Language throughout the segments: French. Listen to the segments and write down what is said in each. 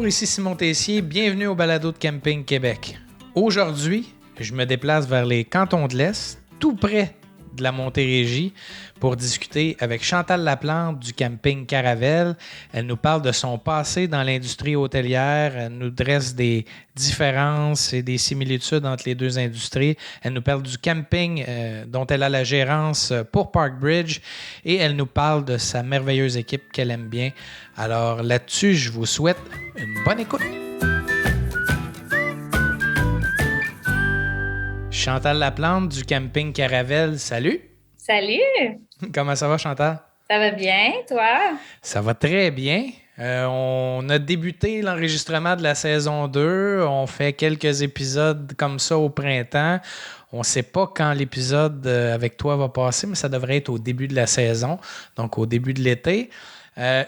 Bonjour, ici Simon Tessier, bienvenue au Balado de Camping Québec. Aujourd'hui, je me déplace vers les cantons de l'Est, tout près de la Montérégie, pour discuter avec Chantal Laplante du camping Caravelle. Elle nous parle de son passé dans l'industrie hôtelière, elle nous dresse des différences et des similitudes entre les deux industries. Elle nous parle du camping dont elle a la gérance pour Parkbridge et elle nous parle de sa merveilleuse équipe qu'elle aime bien. Alors là-dessus, je vous souhaite une bonne écoute. Chantal Laplante du camping Caravelle, salut! Salut! Comment ça va, Chantal? Ça va bien, toi? Ça va très bien. On a débuté l'enregistrement de la saison 2. On fait quelques épisodes comme ça au printemps. On ne sait pas quand l'épisode avec toi va passer, mais ça devrait être au début de la saison, donc au début de l'été.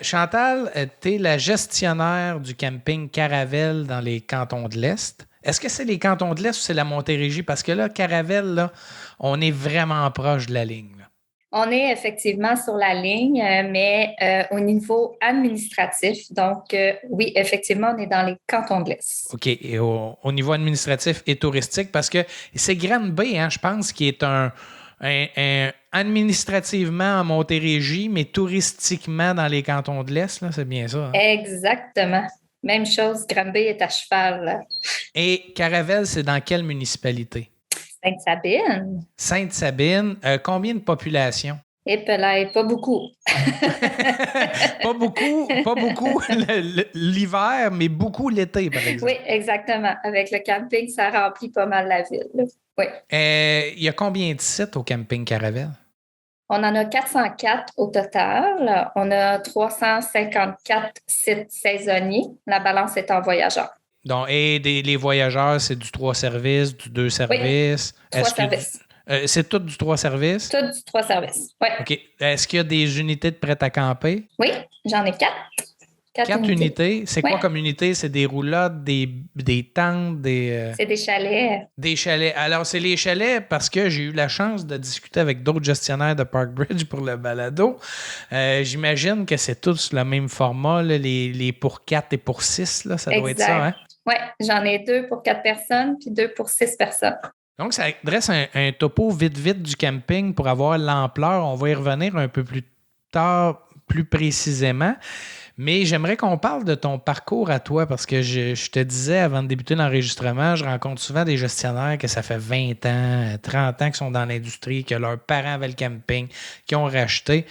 Chantal, tu es la gestionnaire du camping Caravelle dans les cantons de l'Est. Est-ce que c'est les cantons de l'Est ou c'est la Montérégie? Parce que là, Caravelle, là, on est vraiment proche de la ligne. Là. On est effectivement sur la ligne, mais au niveau administratif. Donc, oui, effectivement, on est dans les cantons de l'Est. OK. Et au niveau administratif et touristique, parce que c'est Granby, hein, je pense, qui est un administrativement en Montérégie, mais touristiquement dans les cantons de l'Est, là, c'est bien ça. Hein? Exactement. Même chose, Granby est à cheval. Là. Et Caravelle, c'est dans quelle municipalité? Sainte-Sabine. Sainte-Sabine. Combien de population? Et pas beaucoup. Pas beaucoup l'hiver, mais beaucoup l'été, par exemple. Oui, exactement. Avec le camping, ça remplit pas mal la ville. Là. Oui. Il y a combien de sites au camping Caravelle? On en a 404 au total. On a 354 sites saisonniers. La balance est en voyageurs. Donc, les voyageurs, c'est du 3 services, du 2 services? Oui, 3 services. C'est tout du 3 services? Tout du 3 services, oui. OK. Est-ce qu'il y a des unités de prêt à camper? Oui, j'en ai 4. 4 unités. C'est quoi comme unité? C'est des roulottes, des tentes, des... C'est des chalets. Des chalets. Alors, c'est les chalets parce que j'ai eu la chance de discuter avec d'autres gestionnaires de Parkbridge pour le balado. J'imagine que c'est tous le même format, là, les pour 4 et pour 6, là, ça doit être ça, hein? Oui, j'en ai 2 pour 4 personnes puis 2 pour 6 personnes. Donc, ça dresse un topo vite du camping pour avoir l'ampleur. On va y revenir un peu plus tard, plus précisément. Mais j'aimerais qu'on parle de ton parcours à toi parce que je te disais avant de débuter l'enregistrement, je rencontre souvent des gestionnaires que ça fait 20 ans, 30 ans qu'ils sont dans l'industrie, que leurs parents avaient le camping, qui ont racheté.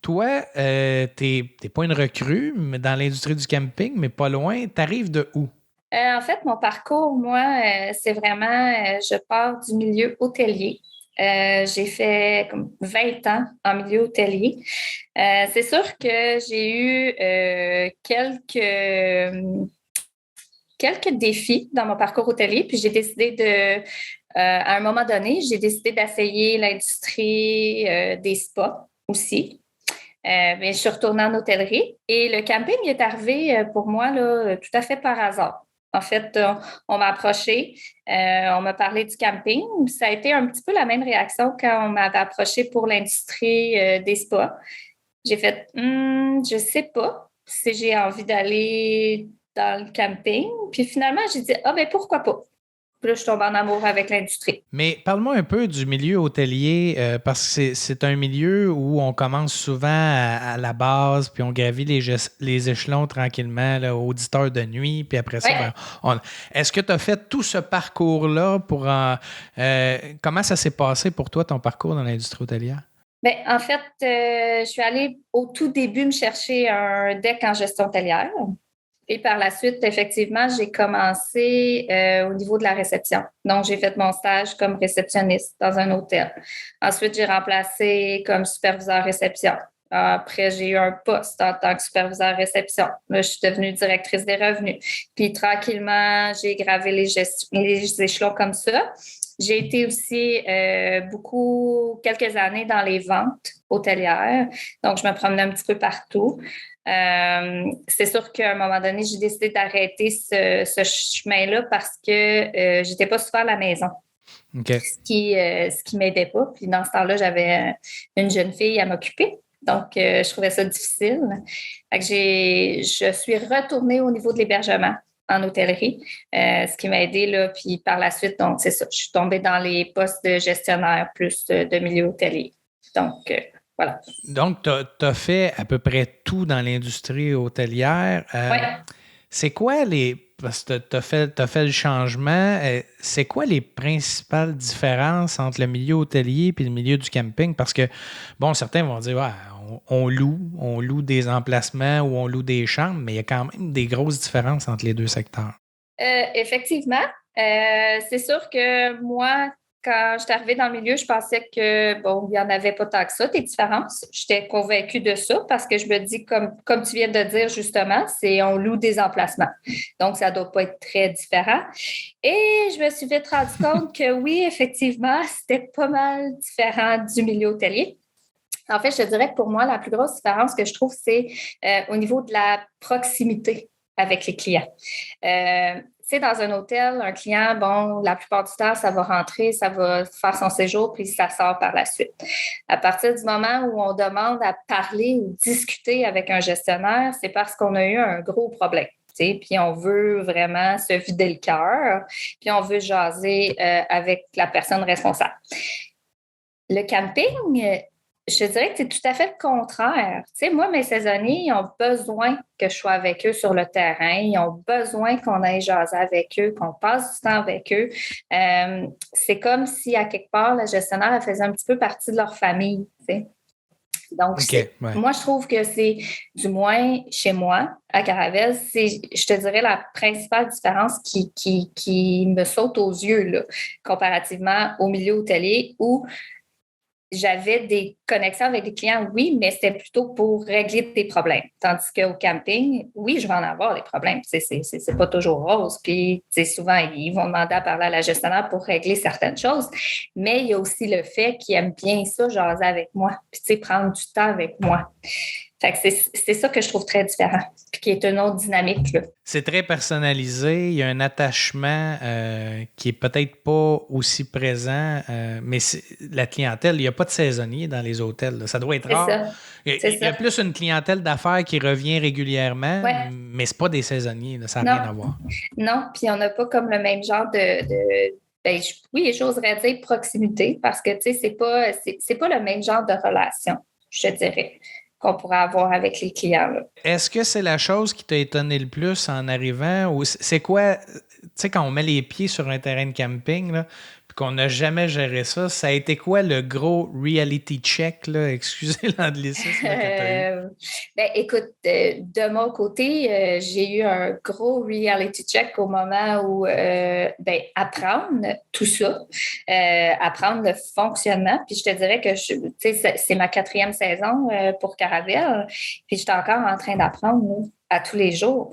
Toi, t'es pas une recrue mais dans l'industrie du camping, mais pas loin. T'arrives de où? En fait, mon parcours, moi, c'est vraiment, je pars du milieu hôtelier. J'ai fait comme 20 ans en milieu hôtelier. C'est sûr que j'ai eu quelques défis dans mon parcours hôtelier, puis j'ai décidé à un moment donné, j'ai décidé d'essayer l'industrie des spas aussi. Mais je suis retournée en hôtellerie et le camping est arrivé pour moi là, tout à fait par hasard. En fait, on m'a approché, on m'a parlé du camping. Ça a été un petit peu la même réaction quand on m'avait approché pour l'industrie des spas. J'ai fait, je sais pas si j'ai envie d'aller dans le camping. Puis finalement, j'ai dit, ben pourquoi pas? Puis là, je tombe en amour avec l'industrie. Mais parle-moi un peu du milieu hôtelier, parce que c'est un milieu où on commence souvent à la base, puis on gravit les échelons tranquillement, là, auditeur de nuit, puis après ça, est-ce que tu as fait tout ce parcours-là pour... comment ça s'est passé pour toi, ton parcours dans l'industrie hôtelière? Bien, en fait, je suis allée au tout début me chercher un deck en gestion hôtelière. Et par la suite, effectivement, j'ai commencé au niveau de la réception. Donc, j'ai fait mon stage comme réceptionniste dans un hôtel. Ensuite, j'ai remplacé comme superviseur réception. Après, j'ai eu un poste en tant que superviseur réception. Là, je suis devenue directrice des revenus. Puis, tranquillement, j'ai gravé les échelons comme ça. J'ai été aussi quelques années dans les ventes hôtelières. Donc, je me promenais un petit peu partout. C'est sûr qu'à un moment donné, j'ai décidé d'arrêter ce chemin-là parce que j'étais pas souvent à la maison. Okay. Ce qui m'aidait pas. Puis dans ce temps-là, j'avais une jeune fille à m'occuper. Donc, je trouvais ça difficile. Fait que je suis retournée au niveau de l'hébergement en hôtellerie, ce qui m'a aidée, là. Puis par la suite, donc, c'est ça. Je suis tombée dans les postes de gestionnaire plus de milieu hôtelier. Donc, voilà. Donc, tu as fait à peu près tout dans l'industrie hôtelière. Oui. C'est quoi parce que tu as fait le changement, c'est quoi les principales différences entre le milieu hôtelier et le milieu du camping? Parce que, bon, certains vont dire, ouais, on loue des emplacements ou on loue des chambres, mais il y a quand même des grosses différences entre les deux secteurs. Effectivement. C'est sûr que moi, quand je suis arrivée dans le milieu, je pensais que, bon, il n'y en avait pas tant que ça, des différences. J'étais convaincue de ça parce que je me dis, comme tu viens de dire justement, c'est on loue des emplacements. Donc, ça ne doit pas être très différent. Et je me suis vite rendu compte que oui, effectivement, c'était pas mal différent du milieu hôtelier. En fait, je te dirais que pour moi, la plus grosse différence que je trouve, c'est au niveau de la proximité avec les clients. C'est dans un hôtel, un client, bon, la plupart du temps, ça va rentrer, ça va faire son séjour, puis ça sort par la suite. À partir du moment où on demande à parler ou discuter avec un gestionnaire, c'est parce qu'on a eu un gros problème. Puis on veut vraiment se vider le cœur, puis on veut jaser avec la personne responsable. Le camping, je te dirais que c'est tout à fait le contraire. Tu sais, moi, mes saisonniers, ils ont besoin que je sois avec eux sur le terrain. Ils ont besoin qu'on aille jaser avec eux, qu'on passe du temps avec eux. C'est comme si, à quelque part, le gestionnaire elle faisait un petit peu partie de leur famille. Tu sais. Donc, moi, je trouve que c'est, du moins chez moi, à Caravelle, c'est, je te dirais, la principale différence qui me saute aux yeux, là, comparativement au milieu hôtelier où j'avais des connexions avec des clients, oui, mais c'était plutôt pour régler des problèmes. Tandis qu'au camping, oui, je vais en avoir des problèmes. C'est pas toujours rose. Puis, souvent, ils vont demander à parler à la gestionnaire pour régler certaines choses. Mais il y a aussi le fait qu'ils aiment bien ça, jaser avec moi. Puis, prendre du temps avec moi. Fait que c'est ça que je trouve très différent, puis qui est une autre dynamique, là. C'est très personnalisé, il y a un attachement qui est peut-être pas aussi présent, mais la clientèle, il n'y a pas de saisonnier dans les hôtels, là. Ça doit être rare. Ça. Il y a plus une clientèle d'affaires qui revient régulièrement, mais c'est pas des saisonniers, là, ça n'a rien à voir. Non, puis on n'a pas comme le même genre ben, oui, j'oserais dire proximité, parce que, tu sais, c'est pas le même genre de relation, je dirais, qu'on pourrait avoir avec les clients, là. Est-ce que c'est la chose qui t'a étonné le plus en arrivant? Ou c'est quoi, tu sais, quand on met les pieds sur un terrain de camping, là, puis qu'on n'a jamais géré ça, ça a été quoi le gros reality check, là? Excusez l'anglicisme que t'as eu. Ben, écoute, de mon côté, j'ai eu un gros reality check au moment où ben, apprendre tout ça, apprendre le fonctionnement. Puis je te dirais que c'est ma 4e saison pour Caravelle, puis je suis encore en train d'apprendre là, à tous les jours.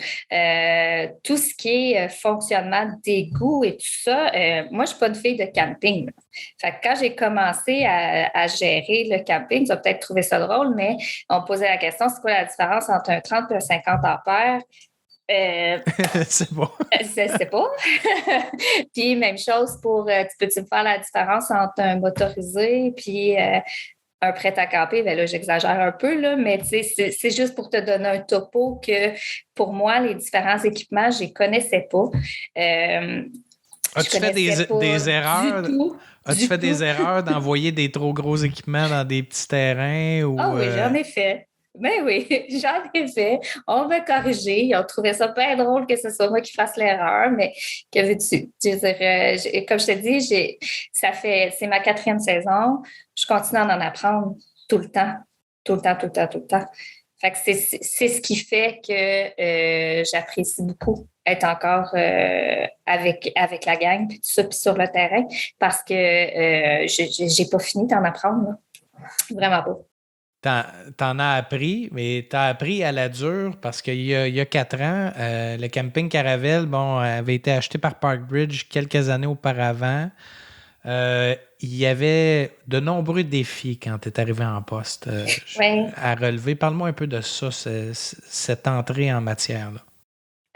Tout ce qui est fonctionnement d'égout et tout ça, moi, je ne suis pas une fille de camping. Fait que quand j'ai commencé à gérer le camping, tu vas peut-être trouver ça drôle, mais on me posait la question, c'est quoi la différence entre un 30 et un 50 ampères? C'est bon. C'est pas. Puis, même chose pour, tu peux-tu me faire la différence entre un motorisé puis un prêt-à-camper? Ben là, j'exagère un peu, là, mais c'est juste pour te donner un topo que pour moi, les différents équipements, je ne les connaissais pas. As-tu fait des erreurs? As-tu fait des erreurs d'envoyer des trop gros équipements dans des petits terrains? Ah oui, j'en ai fait. Ben oui, j'en ai fait. On m'a corrigé. Ils ont trouvé ça bien drôle que ce soit moi qui fasse l'erreur, mais que veux-tu? Je veux dire, comme je te dis, c'est ma 4e saison. Je continue à en apprendre tout le temps. Tout le temps, tout le temps, tout le temps. Fait que c'est ce qui fait que j'apprécie beaucoup être encore avec la gang, puis tout ça, puis sur le terrain, parce que j'ai pas fini d'en apprendre, là. Vraiment pas. T'en as appris, mais t'as appris à la dure parce qu'il y a 4 ans, le camping Caravelle, bon, avait été acheté par Parkbridge quelques années auparavant. Il y avait de nombreux défis quand tu es arrivé en poste à relever. Parle-moi un peu de ça, cette entrée en matière-là.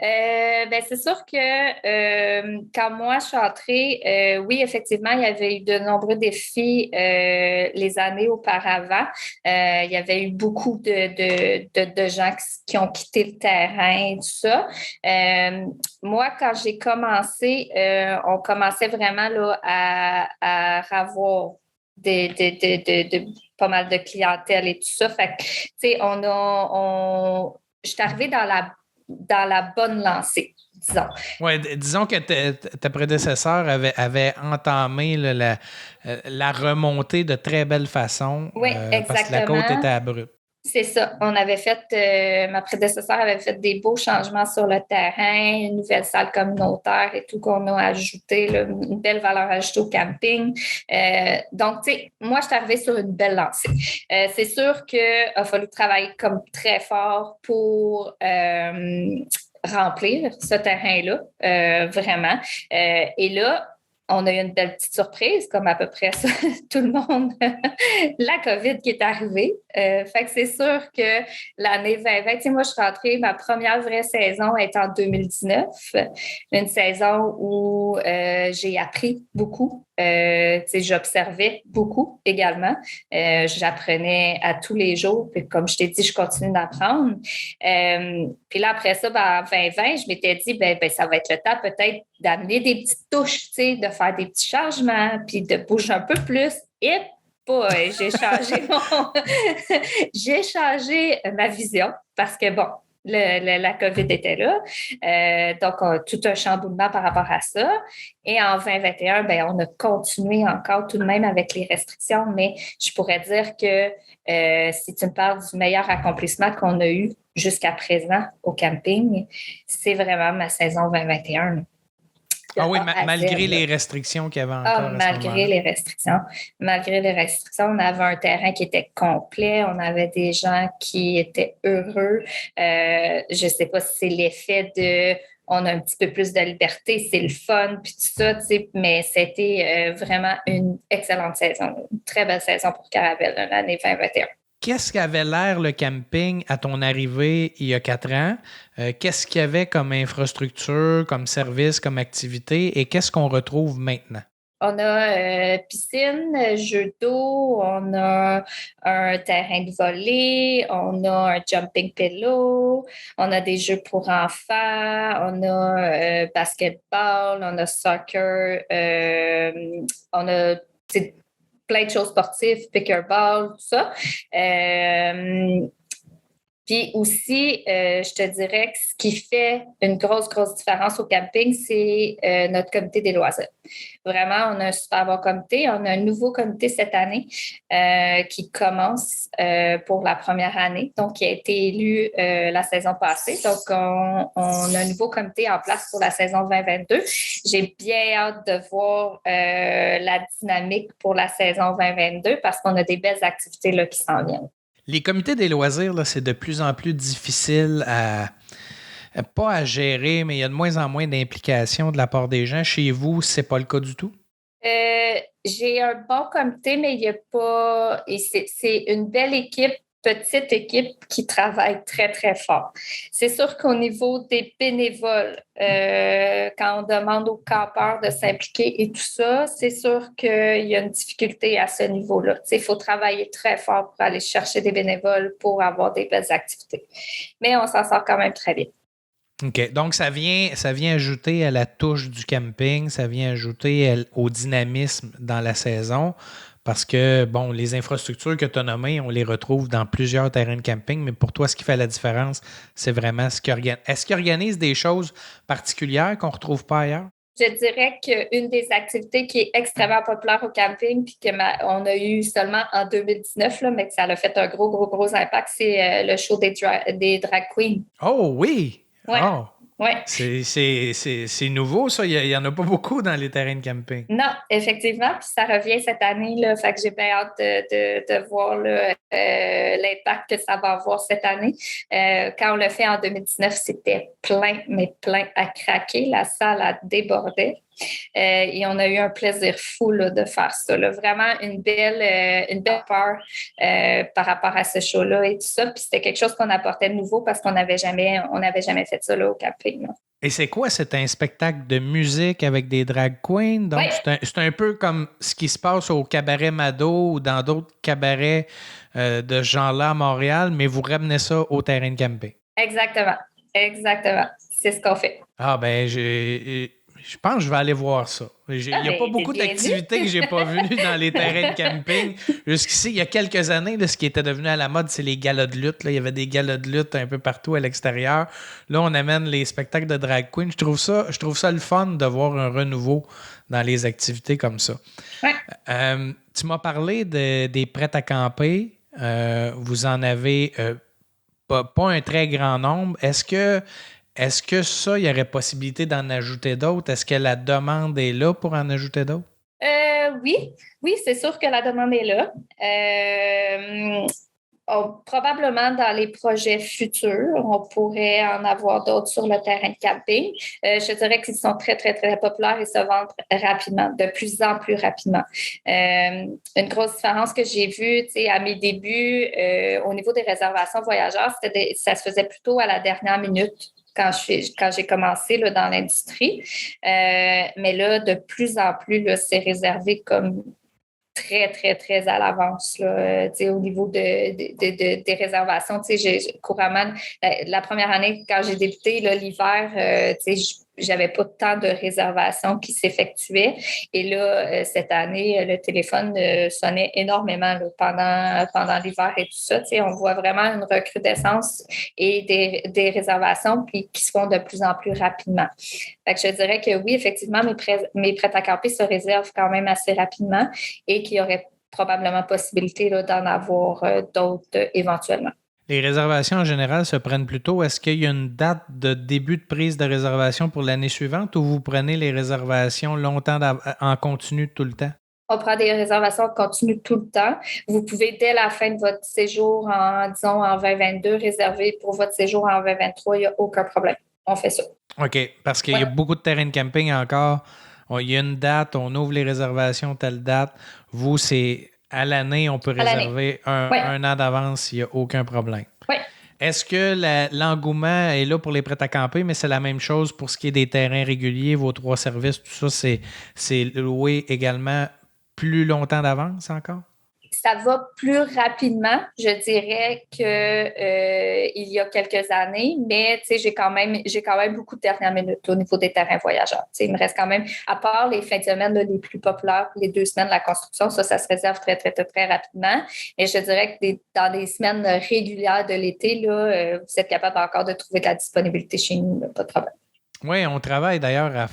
C'est sûr que quand moi je suis entrée, oui, effectivement, il y avait eu de nombreux défis les années auparavant. Il y avait eu beaucoup de gens qui ont quitté le terrain, tout ça. Moi, quand j'ai commencé, on commençait vraiment là, à avoir pas mal de clientèle et tout ça. Fait que, tu sais, je suis arrivée dans la bonne lancée, disons. Oui, disons que ta prédécesseur avait entamé là, la remontée de très belle façon Oui, parce que la côte exactement. était abrupte. C'est ça. Ma prédécesseur avait fait des beaux changements sur le terrain, une nouvelle salle communautaire et tout qu'on a ajouté, là, une belle valeur ajoutée au camping. Donc, tu sais, moi, je suis arrivée sur une belle lancée. C'est sûr qu'il a fallu travailler comme très fort pour remplir ce terrain-là, vraiment. Et là, on a eu une belle petite surprise, comme à peu près ça, tout le monde, la COVID qui est arrivée. Fait que c'est sûr que l'année 2020, tu sais, moi, je suis rentrée, ma première vraie saison est en 2019, une saison où j'ai appris beaucoup. Tu sais, j'observais beaucoup également. J'apprenais à tous les jours. Puis comme je t'ai dit, je continue d'apprendre. Puis là, après ça, en 2020, je m'étais dit, ça va être le temps peut-être d'amener des petites touches, tu sais, de faire des petits changements, puis de bouger un peu plus. Et j'ai changé j'ai changé ma vision parce que, bon, la COVID était là. Donc, tout un chamboulement par rapport à ça. Et en 2021, on a continué encore tout de même avec les restrictions, mais je pourrais dire que si tu me parles du meilleur accomplissement qu'on a eu jusqu'à présent au camping, c'est vraiment ma saison 2021. Ah oui, malgré Z, les restrictions qu'il y avait ah, encore à ce moment-là. malgré les restrictions, on avait un terrain qui était complet, on avait des gens qui étaient heureux. Je ne sais pas si c'est l'effet de on a un petit peu plus de liberté, c'est le fun, puis tout ça, tu sais, mais c'était vraiment une excellente saison, une très belle saison pour Caravelle l'année 2021. Qu'est-ce qu'avait l'air le camping à ton arrivée il y a 4 ans? Qu'est-ce qu'il y avait comme infrastructure, comme service, comme activité et qu'est-ce qu'on retrouve maintenant? On a piscine, jeux d'eau, on a un terrain de volley, on a un jumping pillow, on a des jeux pour enfants, on a basketball, on a soccer, on a plein de choses sportives, pickleball, tout ça. Puis aussi, je te dirais que ce qui fait une grosse, grosse différence au camping, c'est notre comité des loisirs. Vraiment, on a un super bon comité. On a un nouveau comité cette année qui commence pour la première année, donc qui a été élu la saison passée. Donc, on a un nouveau comité en place pour la saison 2022. J'ai bien hâte de voir la dynamique pour la saison 2022 parce qu'on a des belles activités là, qui s'en viennent. Les comités des loisirs, là, c'est de plus en plus difficile pas à gérer, mais il y a de moins en moins d'implication de la part des gens. Chez vous, c'est pas le cas du tout? J'ai un bon comité, mais il n'y a pas. Et c'est une belle équipe, petite équipe qui travaille très, très fort. C'est sûr qu'au niveau des bénévoles, quand on demande aux campeurs de s'impliquer et tout ça, c'est sûr qu'il y a une difficulté à ce niveau-là. Il faut travailler très fort pour aller chercher des bénévoles pour avoir des belles activités. Mais on s'en sort quand même très vite. OK. Donc, ça vient ajouter à la touche du camping, ça vient ajouter au dynamisme dans la saison parce que, bon, les infrastructures que tu as nommées, on les retrouve dans plusieurs terrains de camping, mais pour toi, ce qui fait la différence, c'est vraiment ce qui organise. Est-ce qu'ils organisent des choses particulières qu'on ne retrouve pas ailleurs? Je dirais qu'une des activités qui est extrêmement populaire au camping, puis qu'on a eu seulement en 2019, là, mais que ça a fait un gros, gros, gros impact, c'est le show des drag queens. Oh oui! Ouais, Oh! ouais. C'est nouveau, ça. Il n'y en a pas beaucoup dans les terrains de camping. Non, effectivement, puis ça revient cette année, là, fait que j'ai bien hâte de voir là, l'impact que ça va avoir cette année. Quand on l'a fait en 2019, c'était plein, mais plein à craquer. La salle a débordé. Et on a eu un plaisir fou là, de faire ça. Là. Vraiment une belle peur par rapport à ce show-là et tout ça. Puis c'était quelque chose qu'on apportait de nouveau parce qu'on n'avait jamais fait ça là, au camping. Là. Et c'est quoi? C'est un spectacle de musique avec des drag queens? Donc, Oui, c'est un peu comme ce qui se passe au cabaret Mado ou dans d'autres cabarets de ce genre-là à Montréal, mais vous ramenez ça au terrain de camping. exactement. Exactement. C'est ce qu'on fait. Ah ben, je pense que je vais aller voir ça. Il Ah, n'y a pas ben, t'es beaucoup bienvenue. d'activités que j'ai pas vues dans les terrains de camping. Jusqu'ici, il y a quelques années, là, ce qui était devenu à la mode, c'est les galas de lutte. Là. Il y avait des galas de lutte un peu partout à l'extérieur. Là, on amène les spectacles de drag queen. Je trouve ça le fun de voir un renouveau dans les activités comme ça. Ouais. Tu m'as parlé des prêts à camper. Vous en avez pas un très grand nombre. Est-ce que ça, il y aurait possibilité d'en ajouter d'autres? Est-ce que la demande est là pour en ajouter d'autres? Oui, oui, c'est sûr que la demande est là. Probablement dans les projets futurs, on pourrait en avoir d'autres sur le terrain de camping. Je dirais qu'ils sont très, très, très populaires et se vendent rapidement, de plus en plus rapidement. Une grosse différence que j'ai vue, tu sais, à mes débuts, au niveau des réservations voyageurs, ça se faisait plutôt à la dernière minute. Quand j'ai commencé là, dans l'industrie. Mais là, de plus en plus, là, c'est réservé comme très, très, très à l'avance là, au niveau des réservations. Couramment, la première année, quand j'ai débuté l'hiver, j'avais pas tant de réservations qui s'effectuaient. Et là, cette année, le téléphone sonnait énormément là, pendant l'hiver et tout ça. On voit vraiment une recrudescence et des réservations qui se font de plus en plus rapidement. Fait que je dirais que oui, effectivement, mes prêts à camper se réservent quand même assez rapidement et qu'il y aurait probablement possibilité là, d'en avoir d'autres éventuellement. Les réservations en général se prennent plus tôt. Est-ce qu'il y a une date de début de prise de réservation pour l'année suivante ou vous prenez les réservations longtemps en continu tout le temps? On prend des réservations en continu tout le temps. Vous pouvez, dès la fin de votre séjour, disons en 2022, réserver pour votre séjour en 2023. Il n'y a aucun problème. On fait ça. OK, parce qu'il y a Ouais. beaucoup de terrains de camping encore. Il y a une date, on ouvre les réservations telle date. Vous, c'est à l'année, on peut À l'année. réserver Oui. un an d'avance, il n'y a aucun problème. Oui. Est-ce que l'engouement est là pour les prêts à camper, mais c'est la même chose pour ce qui est des terrains réguliers, vos trois services, tout ça, c'est loué également plus longtemps d'avance encore? Ça va plus rapidement, je dirais, que il y a quelques années, mais j'ai quand même beaucoup de dernières minutes au niveau des terrains voyageurs. Il me reste quand même, à part les fins de semaine là, les plus populaires, les 2 semaines de la construction, ça se réserve très, très, très, très rapidement. Et je dirais que dans des semaines régulières de l'été, là, vous êtes capable encore de trouver de la disponibilité chez nous, là, pas de problème. Oui, on travaille d'ailleurs à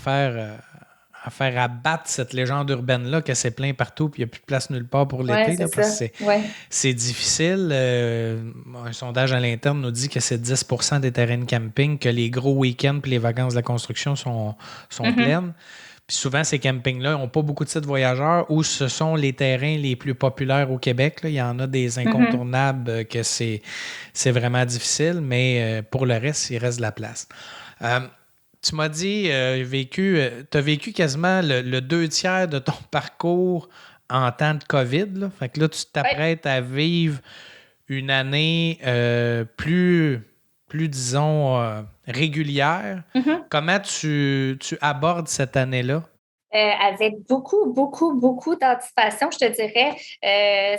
faire abattre cette légende urbaine-là que c'est plein partout puis il n'y a plus de place nulle part pour Oui, l'été, c'est là, parce ça. que Ouais. c'est difficile. Un sondage à l'interne nous dit que c'est 10% des terrains de camping, que les gros week-ends puis les vacances de la construction sont pleines. Puis souvent, ces campings-là n'ont pas beaucoup de sites voyageurs ou ce sont les terrains les plus populaires au Québec. Là. Il y en a des incontournables que c'est vraiment difficile, mais pour le reste, il reste de la place. Tu m'as dit, tu as vécu quasiment le 2 tiers de ton parcours en temps de COVID. Là. Fait que là, tu Ouais. t'apprêtes à vivre une année plus disons, régulière. Mhm. Comment tu abordes cette année-là? Avec beaucoup, beaucoup, beaucoup d'anticipation, je te dirais,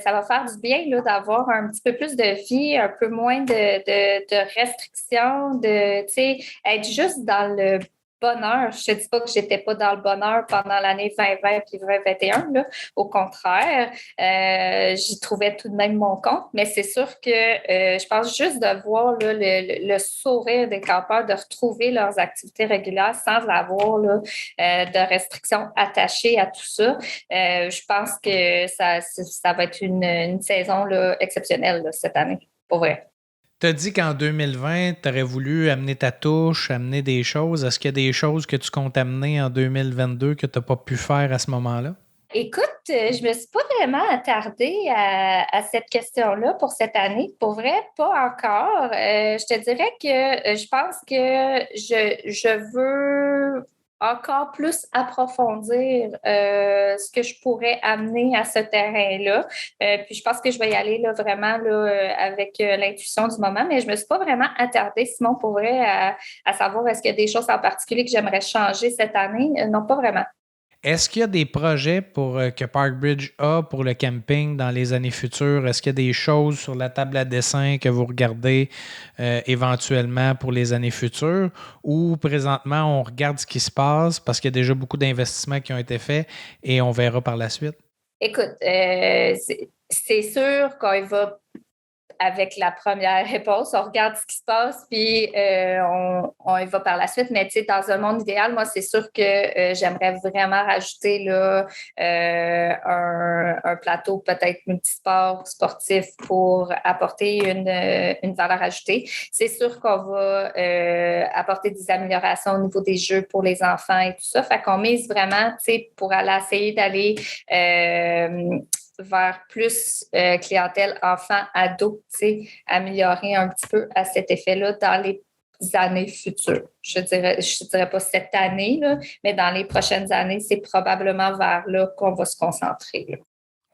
ça va faire du bien là, d'avoir un petit peu plus de vie, un peu moins de restrictions, tu sais, être juste dans le bonheur. Je te dis pas que j'étais pas dans le bonheur pendant l'année 2020 puis 2021, là. Au contraire, j'y trouvais tout de même mon compte, mais c'est sûr que je pense juste de voir là, le sourire des campeurs, de retrouver leurs activités régulières sans avoir là, de restrictions attachées à tout ça. Je pense que ça va être une saison là, exceptionnelle là, cette année, pour vrai. Tu as dit qu'en 2020, tu aurais voulu amener ta touche, amener des choses. Est-ce qu'il y a des choses que tu comptes amener en 2022 que tu n'as pas pu faire à ce moment-là? Écoute, je me suis pas vraiment attardée à cette question-là pour cette année. Pour vrai, pas encore. Je te dirais que je pense que je veux encore plus approfondir ce que je pourrais amener à ce terrain-là. Puis je pense que je vais y aller là, vraiment là, avec l'intuition du moment, mais je ne me suis pas vraiment attardée, Simon, pour vrai, à savoir est-ce qu'il y a des choses en particulier que j'aimerais changer cette année. Non, pas vraiment. Est-ce qu'il y a des projets que ParkBridge a pour le camping dans les années futures? Est-ce qu'il y a des choses sur la table à dessin que vous regardez éventuellement pour les années futures? Ou présentement, on regarde ce qui se passe parce qu'il y a déjà beaucoup d'investissements qui ont été faits et on verra par la suite? Écoute, c'est sûr qu'on va avec la première réponse, on regarde ce qui se passe, puis on y va par la suite. Mais tu sais, dans un monde idéal, moi, c'est sûr que j'aimerais vraiment rajouter là, un plateau peut-être multisport sportif pour apporter une valeur ajoutée. C'est sûr qu'on va apporter des améliorations au niveau des jeux pour les enfants et tout ça. Fait qu'on mise vraiment, tu sais, pour aller essayer d'aller vers plus clientèle enfant-ado, améliorer un petit peu à cet effet-là dans les années futures. Je dirais pas cette année, là, mais dans les prochaines années, c'est probablement vers là qu'on va se concentrer. Là.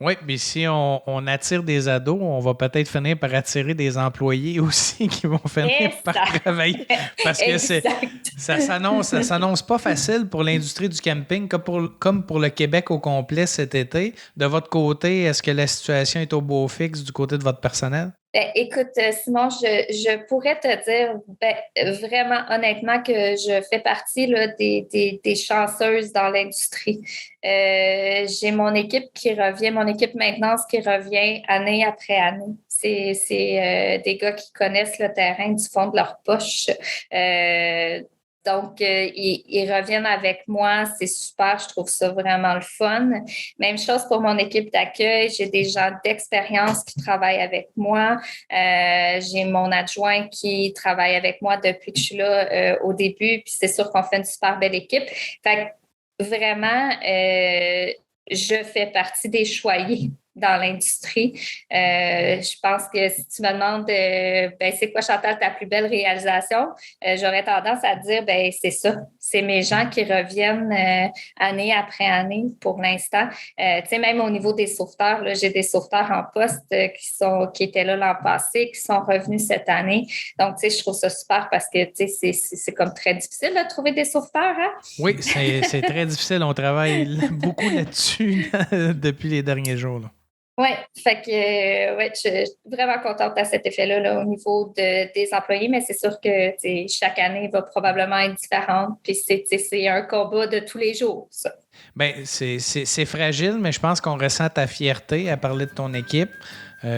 Oui, mais si on attire des ados, on va peut-être finir par attirer des employés aussi qui vont finir par travailler. Parce que ça s'annonce pas facile pour l'industrie du camping comme pour le Québec au complet cet été. De votre côté, est-ce que la situation est au beau fixe du côté de votre personnel? Ben, écoute, Simon, je pourrais te dire vraiment honnêtement que je fais partie là, des chanceuses dans l'industrie. J'ai mon équipe mon équipe maintenance qui revient année après année. C'est des gars qui connaissent le terrain du fond de leur poche. Donc, ils reviennent avec moi. C'est super. Je trouve ça vraiment le fun. Même chose pour mon équipe d'accueil. J'ai des gens d'expérience qui travaillent avec moi. J'ai mon adjoint qui travaille avec moi depuis que je suis là au début. Puis c'est sûr qu'on fait une super belle équipe. Fait que vraiment, je fais partie des choyés dans l'industrie. Je pense que si tu me demandes c'est quoi, Chantal, ta plus belle réalisation, j'aurais tendance à dire c'est ça. C'est mes gens qui reviennent année après année pour l'instant. Tu sais, même au niveau des sauveteurs, là, j'ai des sauveteurs en poste qui étaient là l'an passé, qui sont revenus cette année. Donc, tu sais, je trouve ça super parce que tu sais, c'est comme très difficile de trouver des sauveteurs, hein? Oui, c'est très difficile. On travaille beaucoup là-dessus depuis les derniers jours. Là. Oui, fait que je suis vraiment contente à cet effet-là là, au niveau des employés, mais c'est sûr que chaque année va probablement être différente. Puis c'est un combat de tous les jours, ça. Bien, c'est fragile, mais je pense qu'on ressent ta fierté à parler de ton équipe.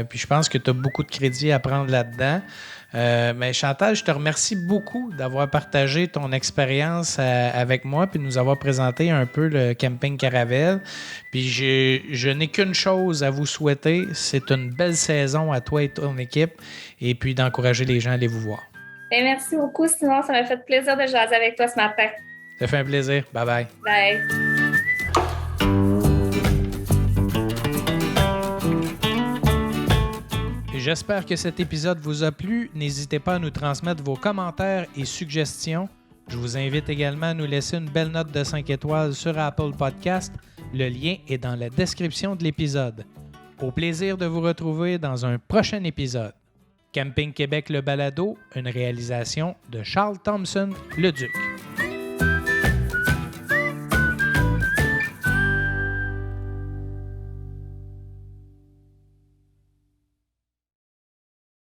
Puis je pense que tu as beaucoup de crédit à prendre là-dedans. Mais Chantal, je te remercie beaucoup d'avoir partagé ton expérience avec moi puis de nous avoir présenté un peu le camping Caravelle. Puis je n'ai qu'une chose à vous souhaiter, c'est une belle saison à toi et ton équipe et puis d'encourager les gens à aller vous voir. Bien, merci beaucoup, Simon. Ça m'a fait plaisir de jaser avec toi ce matin. Ça fait un plaisir. Bye-bye. Bye. J'espère que cet épisode vous a plu. N'hésitez pas à nous transmettre vos commentaires et suggestions. Je vous invite également à nous laisser une belle note de 5 étoiles sur Apple Podcast. Le lien est dans la description de l'épisode. Au plaisir de vous retrouver dans un prochain épisode. Camping Québec le balado, une réalisation de Charles Thompson, le Duc.